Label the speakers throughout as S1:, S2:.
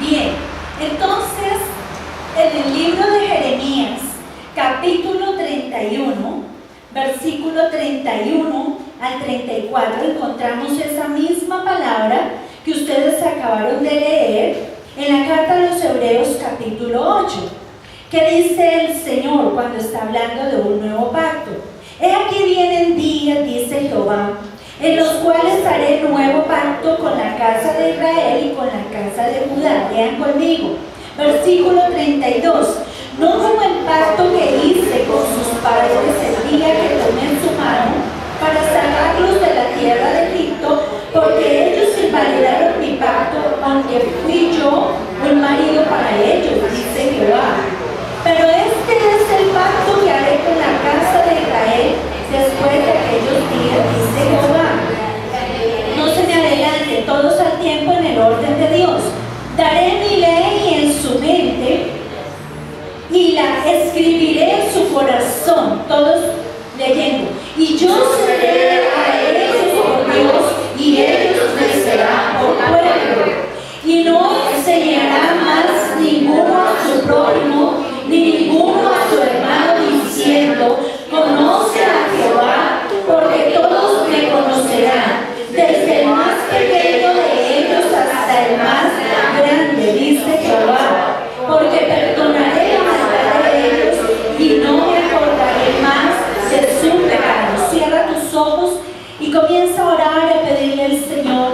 S1: Bien, entonces en el libro de Jeremías, capítulo 31, versículo 31 al 34, encontramos esa misma palabra que ustedes acabaron de leer en la carta a los Hebreos, capítulo 8. ¿Qué dice el Señor cuando está hablando de un nuevo pacto? He aquí vienen días, dice Jehová, en los cuales haré nuevo pacto con la casa de Israel y con la casa de Judá. Vean conmigo, versículo 32. No como el pacto que hice con sus padres el día que tomé en su mano para sacarlos de la tierra de Egipto, porque ellos invalidaron mi pacto, aunque fui yo un marido para ellos, dice Jehová. Pero este es el pacto que haré con la casa de Israel después de aquellos días, dice Jehová. No se me adelante, todos al tiempo en el orden de Dios. Daré mi ley en su mente y la escribiré en su corazón. Todos leyendo. Y yo seré a ellos por Dios y ellos me serán por pueblo. Y no enseñará más ninguno a su prójimo ni ninguno a su hermano diciendo: conoce a Jehová, porque todos me conocerán, desde el más pequeño de ellos hasta el más grande, dice Jehová, porque perdonaré la maldad de ellos y no me acordaré más de su pecado. Cierra tus ojos y comienza a orar y a pedirle al Señor,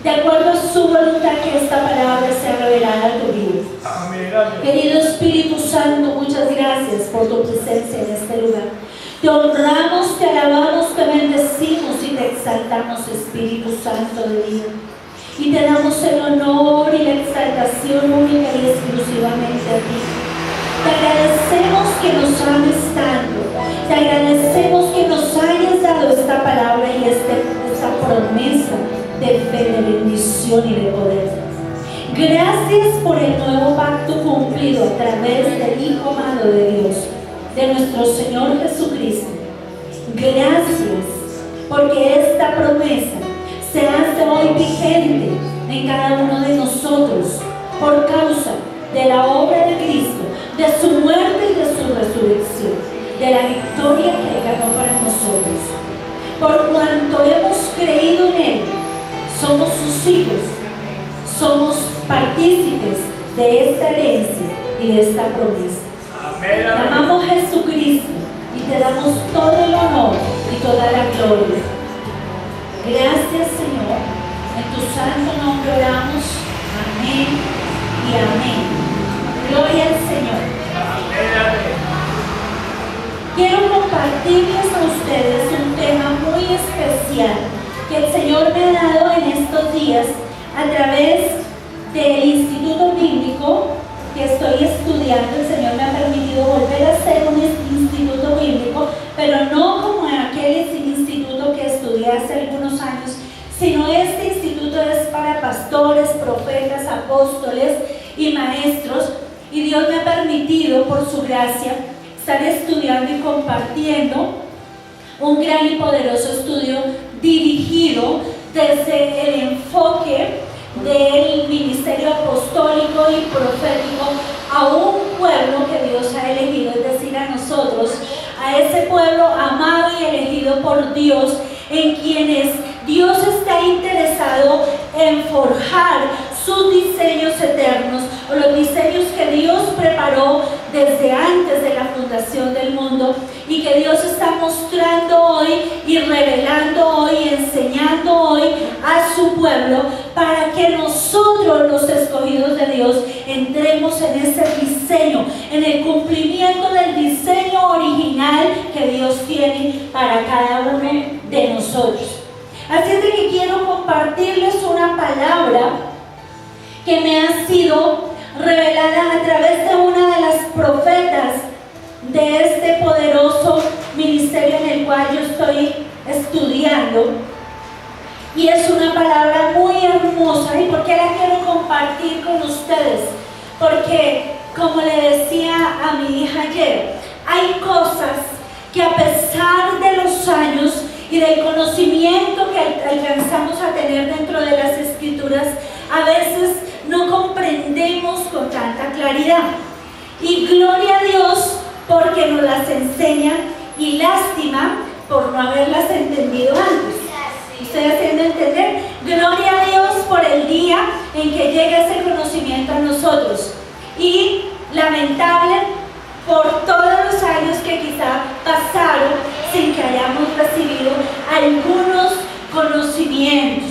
S1: de acuerdo a su voluntad, que esta palabra sea revelada a tu vida.
S2: Amén, amén.
S1: Querido Espíritu Santo, muchas gracias por tu presencia en este lugar. Te honramos, te alabamos, te bendecimos y te exaltamos, Espíritu Santo de vida. Y te damos el honor y la exaltación única y exclusivamente a ti. Te agradecemos que nos ames tanto. Te agradecemos que nos hayas dado esta palabra y esta promesa de fe, de bendición y de poder. Gracias por el nuevo pacto cumplido a través del Hijo amado de Dios, de nuestro Señor Jesucristo. Gracias porque esta promesa se hace hoy vigente en cada uno de nosotros por causa de la obra de Cristo, de su muerte y de su resurrección, de la victoria que Él ganó para nosotros. Por cuanto hemos creído en Él, somos sus hijos, somos partícipes de esta herencia y de esta promesa.
S2: Amén,
S1: Te
S2: amén.
S1: amamos, Jesucristo, y te damos todo el honor y toda la gloria. Gracias, Señor. En tu santo nombre oramos. Amén y amén. Gloria al Señor.
S2: Amén, amén.
S1: Quiero compartirles a ustedes un tema muy especial que el Señor me ha dado en estos días a través del Instituto Bíblico que estoy estudiando. El Señor me ha permitido volver a hacer un instituto bíblico, pero no como aquel instituto que estudié hace algunos años, sino este instituto es para pastores, profetas, apóstoles y maestros, y Dios me ha permitido, por su gracia, estar estudiando y compartiendo un gran y poderoso estudio dirigido desde el enfoque del ministerio apostólico y profético a un pueblo que Dios ha elegido, es decir, a nosotros, a ese pueblo amado y elegido por Dios, en quienes Dios está interesado en forjar sus diseños eternos, o los diseños que Dios preparó desde antes de la fundación del mundo, y que Dios está mostrando hoy y revelando hoy, enseñando hoy a su pueblo, para que nosotros, los escogidos de Dios, entremos en ese diseño, en el cumplimiento del diseño original que Dios tiene para cada uno de nosotros. Así es de que quiero compartirles una palabra que me ha sido revelada a través de una de las profetas de este poderoso ministerio en el cual yo estoy estudiando. Y es una palabra muy hermosa. ¿Y por qué la quiero compartir con ustedes? Porque, como le decía a mi hija ayer, hay cosas que a pesar de los años y del conocimiento que alcanzamos a tener dentro de las Escrituras, a veces no comprendemos eternidad. Y gloria a Dios porque nos las enseña, y lástima por no haberlas entendido antes. ¿Estoy haciendo entender? Gloria a Dios por el día en que llega ese conocimiento a nosotros. Y lamentable por todos los años que quizá pasaron sin que hayamos recibido algunos conocimientos.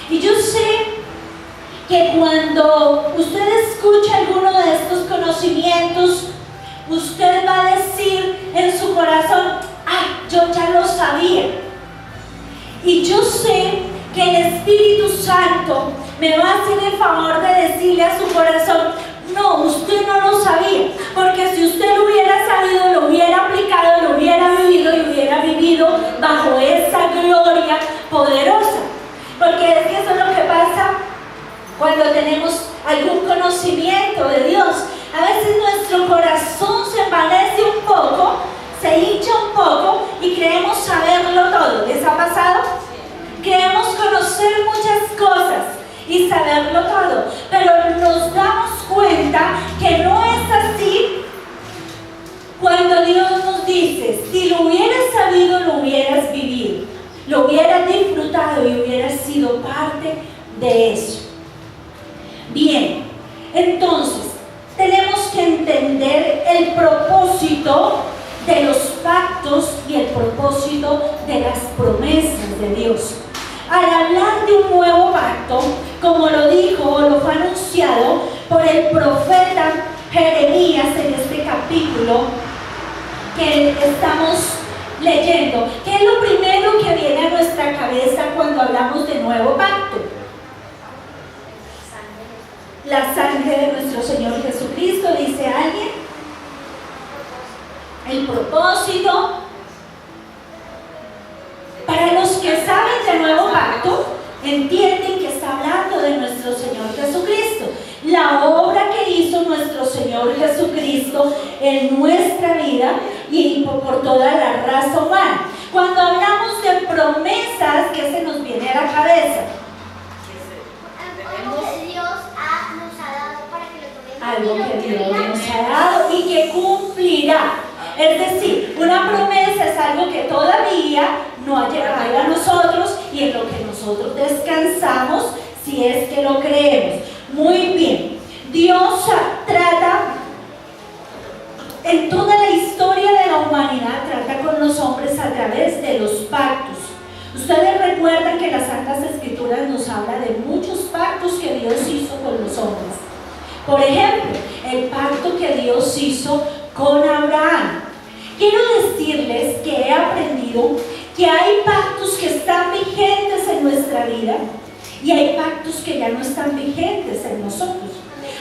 S1: Y yo sé que cuando usted escucha alguno de estos conocimientos, usted va a decir en su corazón: ¡ah, yo ya lo sabía! Y yo sé que el Espíritu Santo me va a hacer el favor de decirle a su corazón: no, usted no lo sabía, porque si usted lo hubiera sabido, lo hubiera aplicado, lo hubiera vivido y hubiera vivido bajo esa gloria poderosa. Porque es que eso es lo que pasa cuando tenemos algún conocimiento de Dios. A veces nuestro corazón se envanece un poco, se hincha un poco y creemos saberlo todo. ¿Les ha pasado? Creemos conocer muchas cosas y saberlo todo, pero nos damos cuenta que no es así cuando Dios nos dice: si lo hubieras sabido, lo hubieras vivido, lo hubieras disfrutado y hubieras sido parte de eso. Bien, entonces tenemos que entender el propósito de los pactos y el propósito de las promesas de Dios. Al hablar de un nuevo pacto, como lo dijo o lo fue anunciado por el profeta Jeremías en este capítulo que estamos leyendo, ¿qué es lo primero que viene a nuestra cabeza cuando hablamos de nuevo pacto? La sangre de nuestro Señor Jesucristo, dice alguien. El propósito. Para los que saben de nuevo pacto, entienden que está hablando de nuestro Señor Jesucristo, la obra que hizo nuestro Señor Jesucristo en nuestra vida y por toda la raza humana. Cuando hablamos de promesas, ¿qué se nos viene a la cabeza? Algo que Dios nos ha dado y que cumplirá. Es decir, una promesa es algo que todavía no ha llegado a nosotros y en lo que nosotros descansamos, si es que lo creemos. Muy bien, Dios trata en toda la historia de la humanidad, trata con los hombres a través de los pactos. Ustedes recuerdan que las Santas Escrituras nos habla de muchos pactos que Dios hizo con los hombres. Por ejemplo, el pacto que Dios hizo con Abraham. Quiero decirles que he aprendido que hay pactos que están vigentes en nuestra vida y hay pactos que ya no están vigentes en nosotros.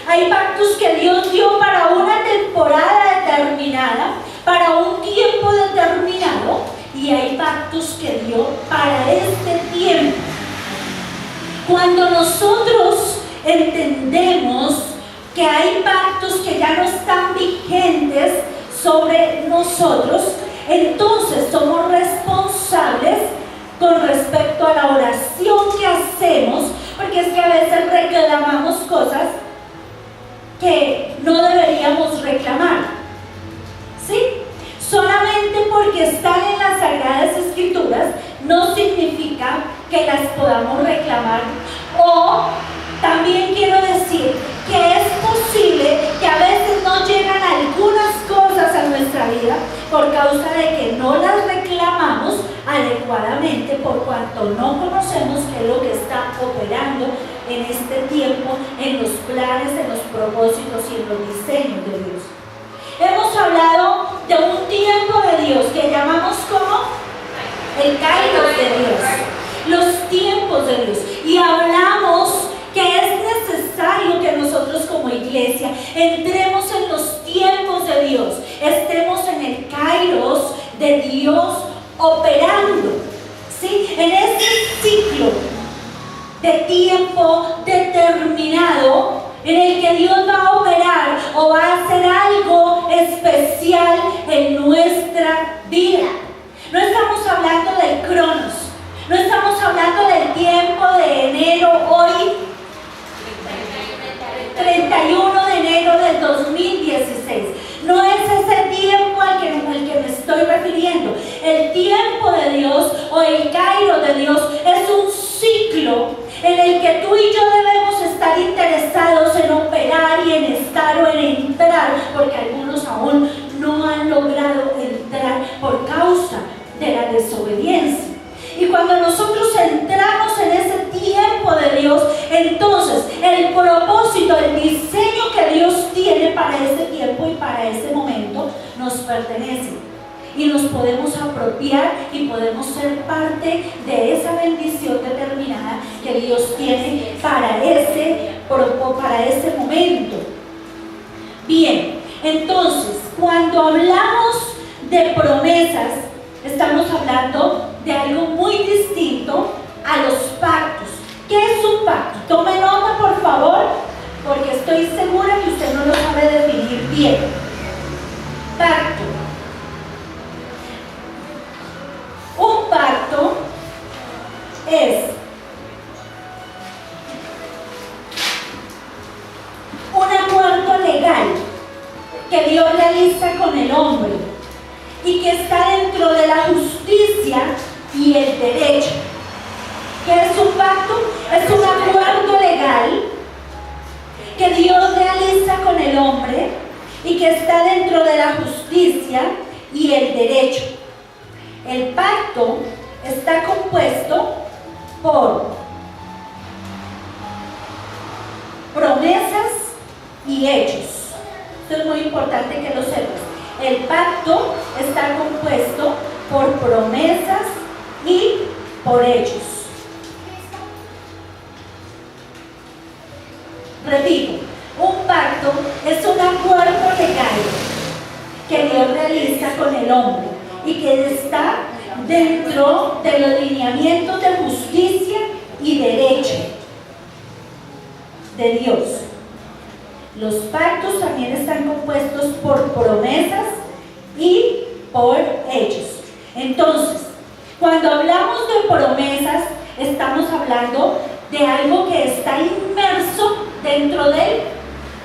S1: Hay pactos que Dios dio para una temporada determinada, para un tiempo determinado, y hay pactos que dio para este tiempo. Cuando nosotros entendemos que hay pactos que ya no están vigentes sobre nosotros, entonces somos responsables con respecto a la oración que hacemos, porque es que a veces reclamamos cosas que no deberíamos reclamar, ¿sí? Solamente porque están en las Sagradas Escrituras no significa que las podamos reclamar. O también quiero decir que es posible que a veces no llegan algunas cosas a nuestra vida por causa de que no las reclamamos adecuadamente, por cuanto no conocemos qué es lo que está operando en este tiempo, en los planes, en los propósitos y en los diseños de Dios. Hemos hablado de un tiempo de Dios que llamamos como el Kairos de Dios, los tiempos de Dios, y hablamos que es necesario que nosotros como iglesia entremos en los tiempos de Dios, estemos en el Kairos de Dios operando, ¿sí? En este ciclo de tiempo determinado en el que Dios va a operar o va a hacer algo especial en nuestra vida. No estamos hablando del Cronos, no estamos hablando del tiempo de enero, hoy 31 de enero del 2020. el tiempo de Dios o el Kairos de Dios es un ciclo en el que tú y yo debemos estar interesados en operar y en estar o en entrar, porque algunos aún no han logrado entrar por causa de la desobediencia. Y cuando nosotros entramos en ese tiempo de Dios, entonces el propósito, el diseño que Dios tiene para ese tiempo y para ese momento nos pertenece. Y nos podemos apropiar y podemos ser parte de esa bendición determinada que Dios tiene para ese momento. Bien, entonces, cuando hablamos de promesas, estamos hablando de algo muy distinto a los pactos. ¿Qué es un pacto? Tome nota, por favor, porque estoy segura que usted no lo sabe definir bien. Pacto. Un pacto es un acuerdo legal que Dios realiza con el hombre y que está dentro de la justicia y el derecho. ¿Qué es un pacto? Es un acuerdo legal que Dios realiza con el hombre y que está dentro de la justicia y el derecho. El pacto está compuesto por promesas y hechos. Esto es muy importante que lo sepas. El pacto está compuesto por promesas y por hechos. Repito, un pacto es un acuerdo legal que Dios realiza con el hombre y que está dentro de los lineamientos de justicia y derecho de Dios. Los pactos también están compuestos por promesas y por hechos. Entonces, cuando hablamos de promesas, estamos hablando de algo que está inmerso dentro del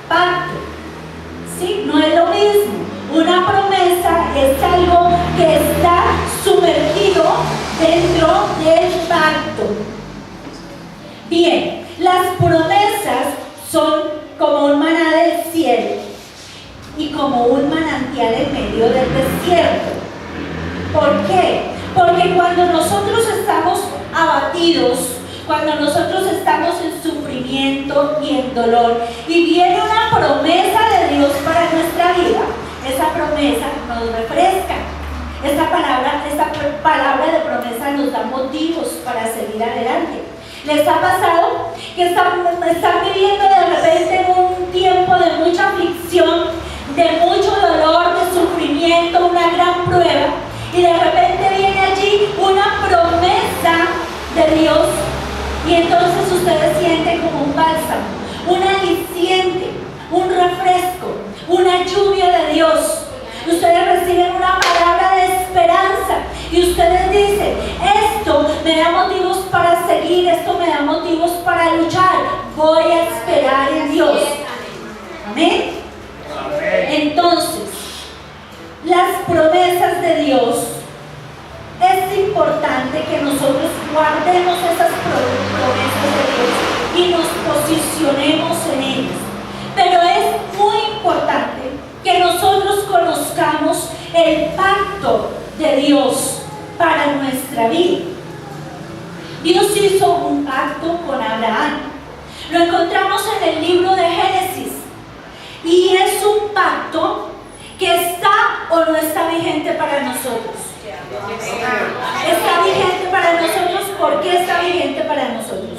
S1: pacto. ¿Sí? No es lo mismo. Una promesa es algo que está sumergido dentro del pacto. Bien, las promesas son como un maná del cielo y como un manantial en medio del desierto. ¿Por qué? Porque cuando nosotros estamos abatidos, cuando nosotros estamos en sufrimiento y en dolor y viene una promesa de Dios para nuestra vida, esa promesa nos refresca. Esta palabra de promesa nos da motivos para seguir adelante. ¿Les ha pasado que están viviendo de repente un tiempo de mucha aflicción, de mucho dolor, de sufrimiento, una gran prueba, y de repente viene allí una promesa de Dios y entonces ustedes sienten como un bálsamo, un aliciente, un refresco, una lluvia de Dios? Ustedes reciben una palabra de esperanza y ustedes dicen: esto me da motivos para seguir, esto me da motivos para luchar, voy a esperar en Dios. Amén. Entonces, las promesas de Dios, es importante que nosotros guardemos esas promesas de Dios y nos posicionemos en ellas. Pero es muy importante que nosotros conozcamos el pacto de Dios para nuestra vida. Dios hizo un pacto con Abraham. Lo encontramos en el libro de Génesis. Y es un pacto que está o no está vigente para nosotros. Está vigente para nosotros. ¿Por qué está vigente para nosotros?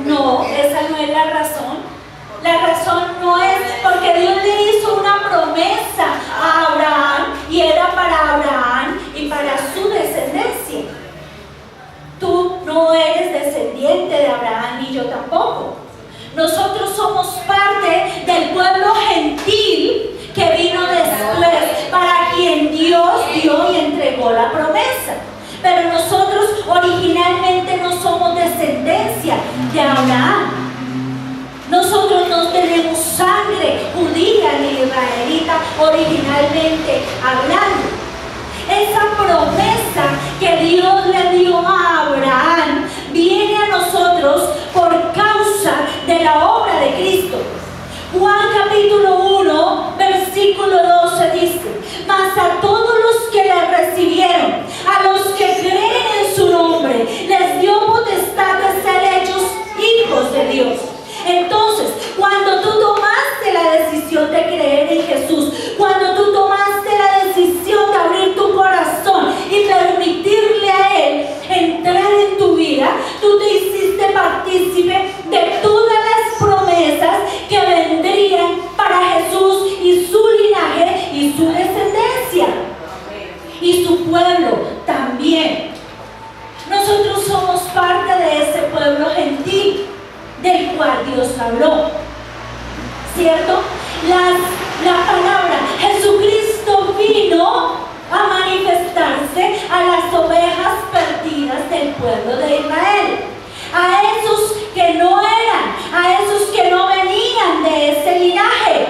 S1: No, esa no es la razón. La razón no es porque Dios le hizo una promesa a Abraham y era para Abraham y para su descendencia. Tú no eres descendiente de Abraham ni yo tampoco. Nosotros somos parte del pueblo gentil que vino después, para quien Dios dio y entregó la promesa. Pero nosotros originalmente no somos descendencia de Abraham. Nosotros no tenemos sangre judía ni israelita originalmente hablando. Esa promesa que Dios le dio a Abraham viene a nosotros por causa de la obra de Cristo. Juan capítulo 1, versículo 12 dice: mas a todos los que le recibieron, a los que creen en su nombre, les dio potestad de ser hechos hijos de Dios. Entonces, cuando tú tomaste la decisión de creer en Jesús, cuando tú tomaste la decisión de abrir tu corazón y permitirle a Él entrar en tu vida, tú te hiciste partícipe de todas las promesas que vendrían para Jesús y su linaje y su descendencia y su pueblo también. Nosotros somos parte de ese pueblo gentil del cual Dios habló, ¿cierto? La palabra Jesucristo vino a manifestarse a las ovejas perdidas del pueblo de Israel, a esos que no eran, a esos que no venían de ese linaje,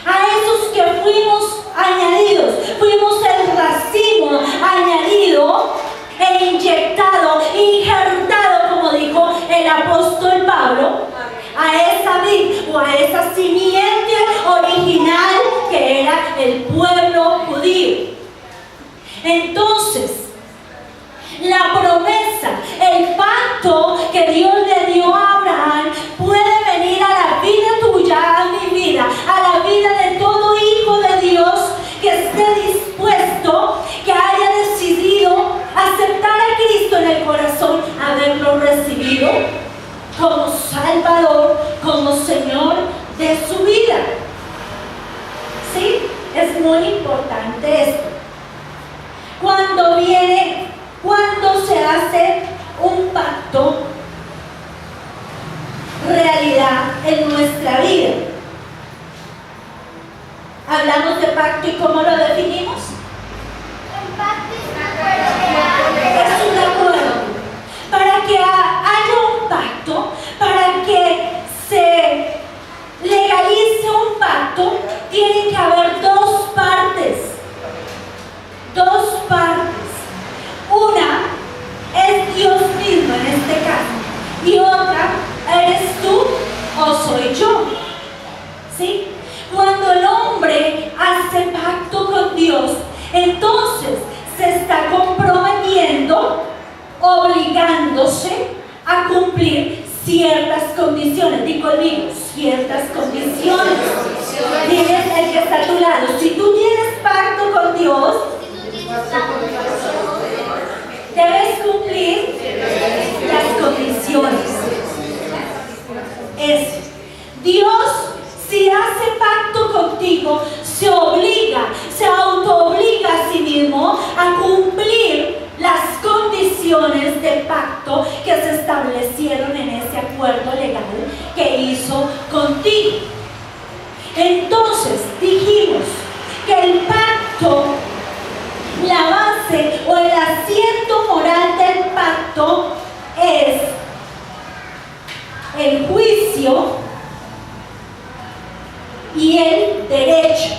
S1: a esos que fuimos añadidos, fuimos el racimo añadido e inyectado, injertado, como dijo el apóstol Pablo, a esa vid o a esa simiente original que era el pueblo judío. Entonces, la promesa, el pacto que Dios le dio a Abraham puede venir a la vida tuya, a mi vida, a la vida de todo hijo de Dios que esté dispuesto, que haya decidido aceptar a Cristo en el corazón, haberlo recibido como Salvador, como Señor de su vida. ¿Sí? Es muy importante esto. Cuando se hace un pacto realidad en nuestra vida. Hablamos de pacto y ¿cómo lo definimos? Es un acuerdo. Para que haya un pacto, para que se legalice un pacto, tiene que haber dos partes. Dos partes. Una es Dios mismo en este caso, y otra eres tú o soy yo. ¿Sí? Cuando el hombre hace pacto con Dios, entonces se está comprometiendo, obligándose a cumplir ciertas condiciones. Di conmigo, ciertas condiciones. Tienes el que está a tu lado. Si tú tienes pacto con Dios, debes cumplir las condiciones. Dios, si hace pacto contigo, se autoobliga a sí mismo a cumplir las condiciones del pacto que se establecieron en ese acuerdo legal que hizo contigo. Entonces dijimos que el pacto, la base o el asiento moral del pacto es el juicio y el derecho.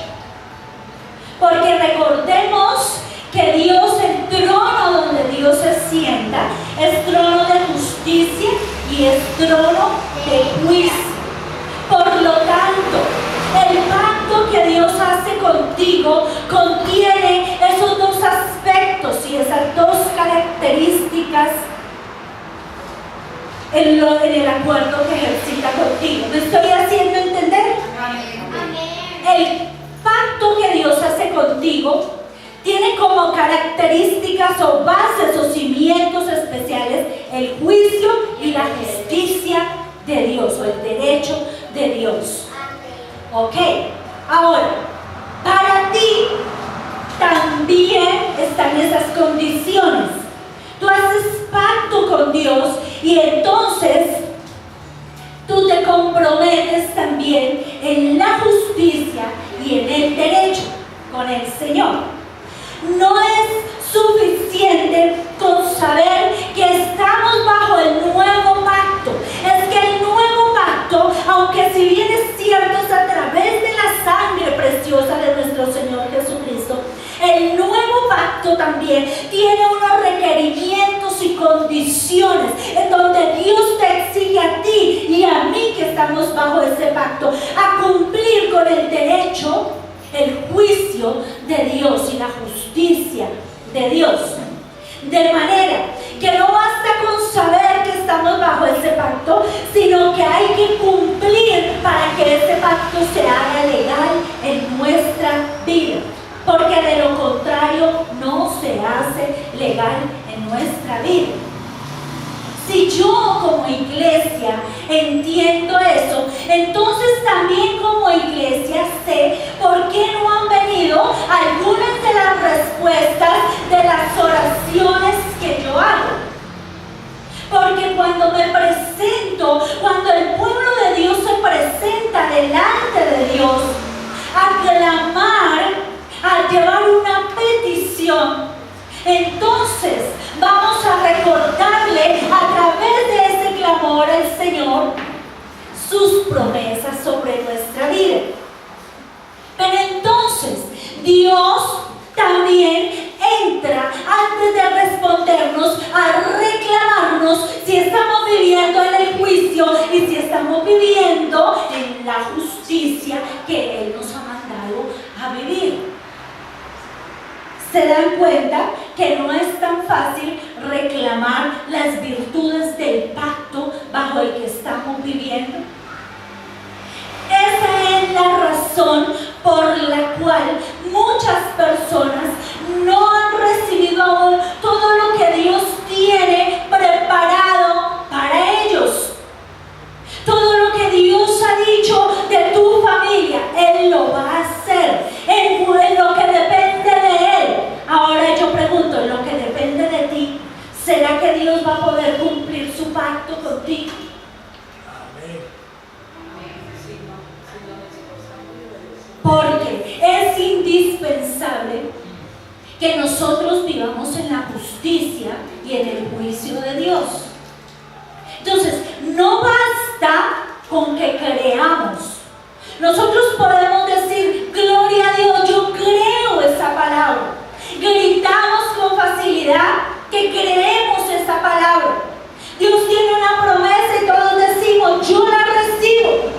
S1: Porque recordemos que Dios, el trono donde Dios se sienta, es trono de justicia y es trono de juicio. Por lo tanto, el pacto que Dios hace contigo contiene esos dos aspectos y esas dos características en el acuerdo que ejercita contigo. ¿Me estoy haciendo entender? El pacto que Dios hace contigo tiene como características o bases o cimientos especiales el juicio y la justicia de Dios o el derecho de Dios. Ok, ahora, para ti también están esas condiciones. Tú haces pacto con Dios y entonces tú te comprometes también en la justicia y en el derecho con el Señor. No es suficiente con saber que estamos bajo el nuevo pacto. Es que el nuevo pacto, aunque si bien es cierto, es a través de la condiciones, en donde Dios te exige a ti y a mí que estamos bajo ese pacto, a cumplir con el derecho, el juicio de Dios y la justicia de Dios. De manera que no basta con saber que estamos bajo ese pacto, sino que hay que cumplir para que ese pacto se haga legal en nuestra vida. Porque de lo contrario no se hace legal en nuestra vida. Si yo como iglesia entiendo eso, entonces también como iglesia sé por qué no han venido algunas de las respuestas de las oraciones que yo hago. Porque cuando me presento, cuando el pueblo de Dios se presenta delante de Dios a clamar, a llevar una petición, entonces vamos a recordarle a través de ese clamor al Señor sus promesas sobre nuestra vida. Pero entonces Dios también entra antes de respondernos a reclamarnos si estamos viviendo en el juicio y si estamos viviendo en la justicia que Él nos ha mandado a vivir. Se dan cuenta que no es tan fácil reclamar las virtudes del pacto bajo el que estamos viviendo. Esa es la razón por la cual muchas personas no han recibido aún todo lo que Dios tiene preparado para ellos. Todo lo que Dios ha dicho de tu familia, Él lo va a hacer en lo que depende de Él. Ahora yo pregunto, en lo que depende de ti, ¿será que Dios va a poder cumplir su pacto contigo? Porque es indispensable que nosotros vivamos en la justicia y en el juicio de Dios. Entonces, no basta con que creamos. Nosotros podemos decir, gloria a Dios, yo creo esa palabra. Gritamos con facilidad que creemos esa palabra. Dios tiene una promesa y todos decimos, yo la recibo.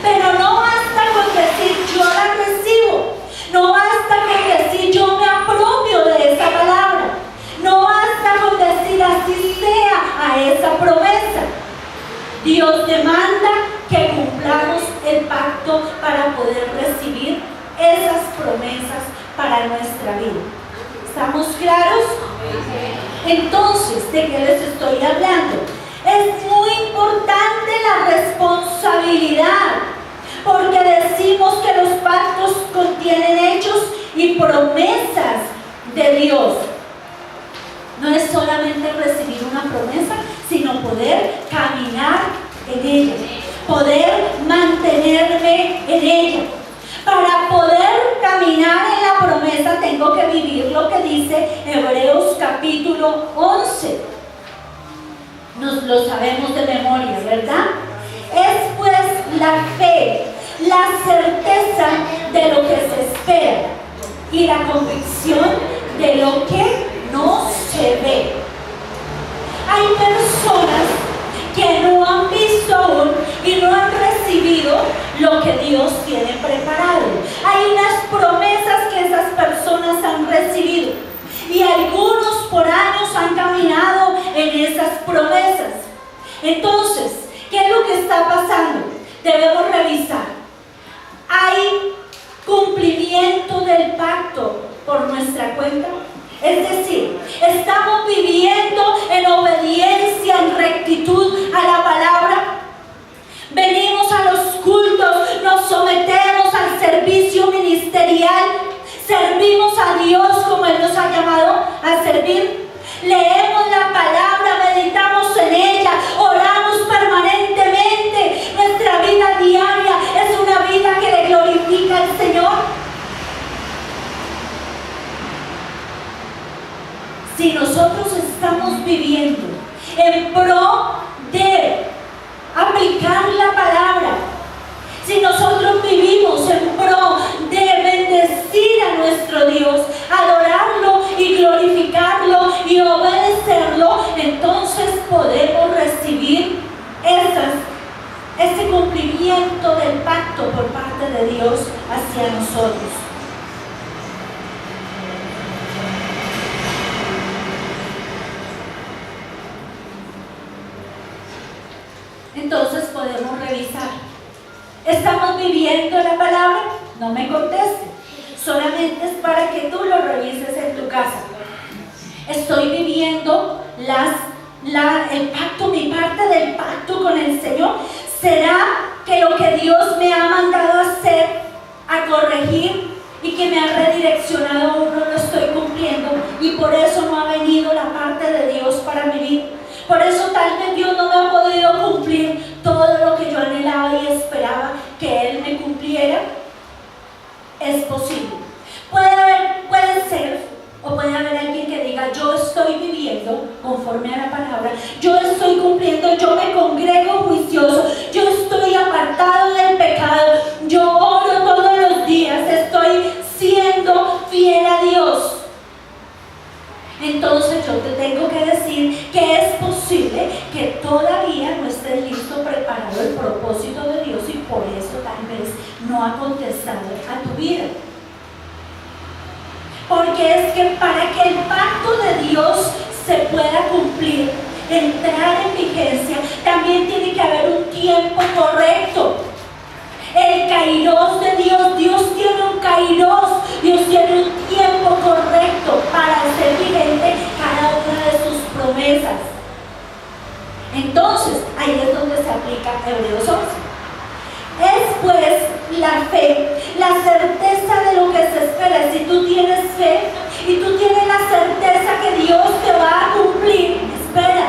S1: Pero no basta con decir, yo la recibo. No basta con decir, yo me apropio de esa palabra. No basta con decir, así sea a esa promesa. Dios demanda que cumplamos el pacto para poder recibir esas promesas para nuestra vida. ¿Estamos claros? Entonces, ¿de qué les estoy hablando? Es muy importante la responsabilidad, porque decimos que los pactos contienen hechos y promesas de Dios. No es solamente recibir una promesa, sino poder caminar en ella, poder mantenerme en ella. Para poder caminar en la promesa tengo que vivir lo que dice Hebreos capítulo 11. Nos lo sabemos de memoria, ¿verdad? Es pues la fe, la certeza de lo que se espera y la convicción de lo que no se ve. Hay personas que no han visto aún y no han recibido lo que Dios tiene preparado. Hay unas promesas que esas personas han recibido y algunos por años han caminado en esas promesas. Entonces, ¿qué es lo que está pasando? Debemos revisar. ¿Hay cumplimiento del pacto por nuestra cuenta? Es decir, ¿estamos viviendo en obediencia, en rectitud a la palabra? Venimos a los cultos, nos sometemos al servicio ministerial, servimos a Dios como Él nos ha llamado a servir, leemos la palabra, meditamos en ella, oramos permanentemente. Nuestra vida diaria es una vida que le glorifica al Señor. Si nosotros estamos viviendo en pro de aplicar la palabra, si nosotros vivimos en pro de bendecir a nuestro Dios, adorarlo y glorificarlo y obedecer podemos recibir ese cumplimiento del pacto por parte de Dios hacia nosotros. Entonces podemos revisar. ¿Estamos viviendo la palabra? No me conteste. Solamente es para que tú lo revises en tu casa. Estoy viviendo el pacto, mi parte del pacto con el Señor. ¿Será que lo que Dios me ha mandado a hacer, a corregir y que me ha redireccionado a uno, lo estoy cumpliendo? Y por eso no ha venido la parte de Dios para mi vida. Por eso tal vez Dios no me ha podido cumplir todo lo que yo anhelaba y esperaba que Él me cumpliera. Es posible. Puede ser, o puede haber alguien que diga: yo estoy viviendo conforme a la palabra, yo estoy cumpliendo, yo me congrego juicioso, yo estoy apartado del pecado, yo oro todos los días, estoy siendo fiel a Dios. Entonces yo te tengo que decir que es posible que todavía no estés listo, preparado el propósito de Dios, y por eso tal vez no ha contestado a tu vida. Porque es que para que el pacto de Dios se pueda cumplir, entrar en vigencia, también tiene que haber un tiempo correcto. El kairos de Dios, Dios tiene un kairos, Dios tiene un tiempo correcto para hacer vigente cada una de sus promesas. Entonces, ahí es donde se aplica Hebreos 11. Es pues la fe, la certeza de lo que se espera. Si tú tienes fe y tú tienes la certeza que Dios te va a cumplir, espera.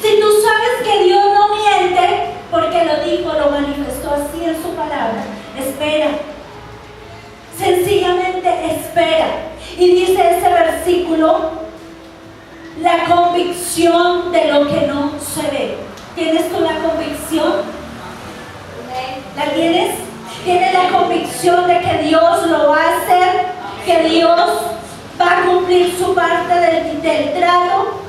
S1: Si tú sabes que Dios no miente, porque lo dijo, lo manifestó así en su palabra, espera. Sencillamente espera. Y dice ese versículo: la convicción de lo que no se ve. ¿Tienes tú la convicción? ¿La tienes? ¿Tienes la convicción de que Dios lo va a hacer? ¿Que Dios va a cumplir su parte del trato?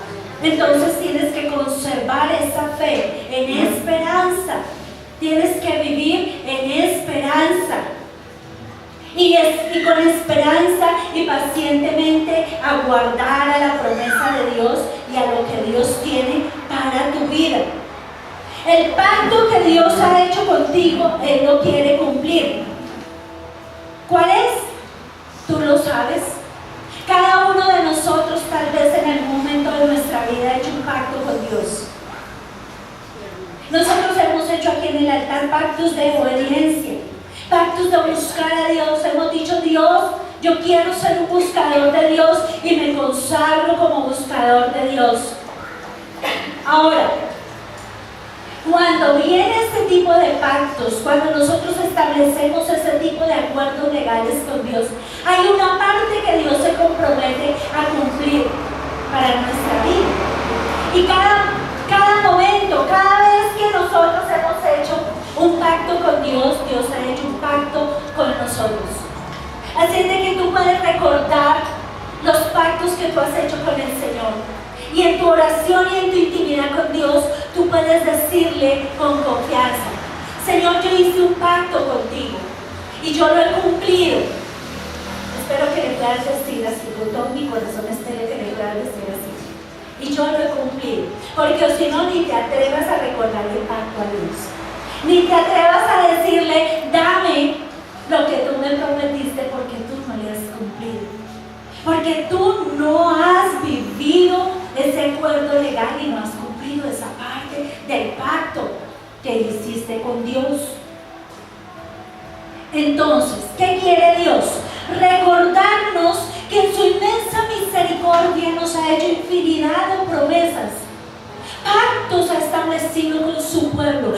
S1: Entonces tienes que conservar esa fe en esperanza. Tienes que vivir en esperanza. Y con esperanza y pacientemente aguardar a la promesa de Dios y a lo que Dios tiene para tu vida. El pacto que Dios ha hecho contigo, Él lo quiere cumplir. ¿Cuál es? Tú lo sabes. Cada uno de nosotros tal vez en algún momento de nuestra vida ha hecho un pacto con Dios. Nosotros hemos hecho aquí en el altar pactos de obediencia, pactos de buscar a Dios. Hemos dicho: Dios, yo quiero ser un buscador de Dios y me consagro como buscador de Dios. Ahora, cuando viene este tipo de pactos, cuando nosotros establecemos ese tipo de acuerdos legales con Dios, hay una parte que Dios se compromete a cumplir para nuestra vida. Y cada momento, cada vez que nosotros hemos hecho un pacto con Dios, Dios ha hecho un pacto con nosotros. Así es de que tú puedes recordar los pactos que tú has hecho con el Señor. Y en tu oración y en tu intimidad con Dios, tú puedes decirle con confianza: Señor, yo hice un pacto contigo y yo lo he cumplido. Espero que le puedas decir así, con todo mi corazón espero que le puedas decir así: y yo lo he cumplido. Porque si no, ni te atrevas a recordarle el pacto a Dios, ni te atrevas a decirle: dame lo que tú me prometiste, porque tú no le has cumplido, porque tú no has vivido ese acuerdo legal y no has cumplido esa parte del pacto que hiciste con Dios. Entonces, ¿qué quiere Dios? Recordarnos que en su inmensa misericordia nos ha hecho infinidad de promesas. Pactos ha establecido con su pueblo.